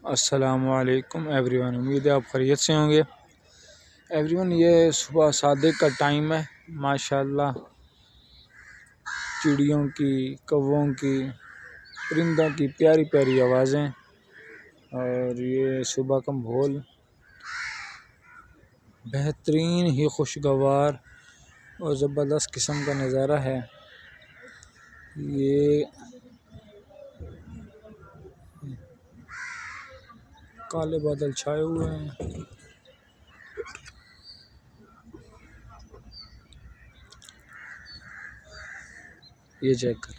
अस्सलामुअलैकुम एवरीवन। उम्मीद है आप खैरियत से होंगे एवरीवन। ये सुबह सादिक का टाइम है। माशाल्लाह चिड़ियों की, कौवों की, परिंदों की प्यारी प्यारी आवाज़ें और ये सुबह का माहौल बेहतरीन ही खुशगवार और ज़बरदस्त किस्म का नज़ारा है। ये काले बादल छाए हुए हैं। ये चेक कर,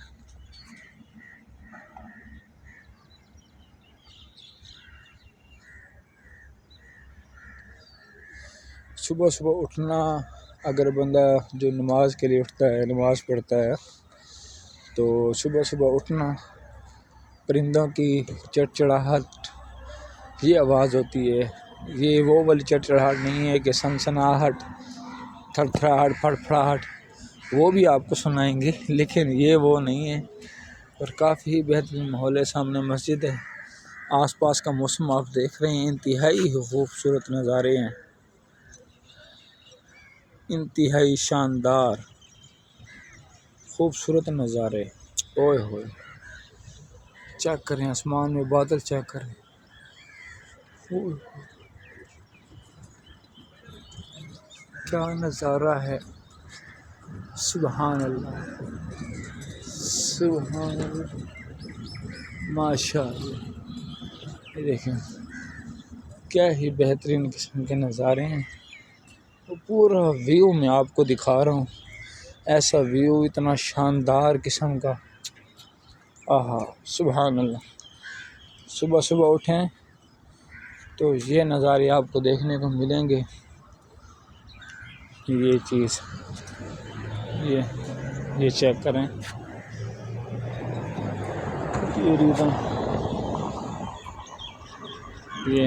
सुबह सुबह उठना, अगर बंदा जो नमाज के लिए उठता है, नमाज पढ़ता है, तो सुबह सुबह उठना, परिंदों की चड़चड़ाहट, ये आवाज़ होती है। ये वो वाली चड़चड़ाहट नहीं है कि सनसनाहट, थरथराहट, फड़फड़ाहट, वो भी आपको सुनाएंगे, लेकिन ये वो नहीं है। और काफ़ी बेहतरीन माहौल है। सामने मस्जिद है, आसपास का मौसम आप देख रहे हैं, इंतहाई खूबसूरत नज़ारे हैं, इंतहाई शानदार खूबसूरत नज़ारे। ओए होए, चेक करें आसमान में बादल, चेक करें, ओए क्या नज़ारा है। सुभान अल्लाह, सुभान अल्लाह, माशाअल्लाह। ये देखें क्या ही बेहतरीन किस्म के नज़ारे हैं। वो पूरा व्यू मैं आपको दिखा रहा हूँ, ऐसा व्यू इतना शानदार किस्म का। आहा, सुभान अल्लाह। सुबह सुबह उठें तो ये नज़ारे आपको देखने को मिलेंगे। ये चीज़, ये चेक करें, ये रीज़न, ये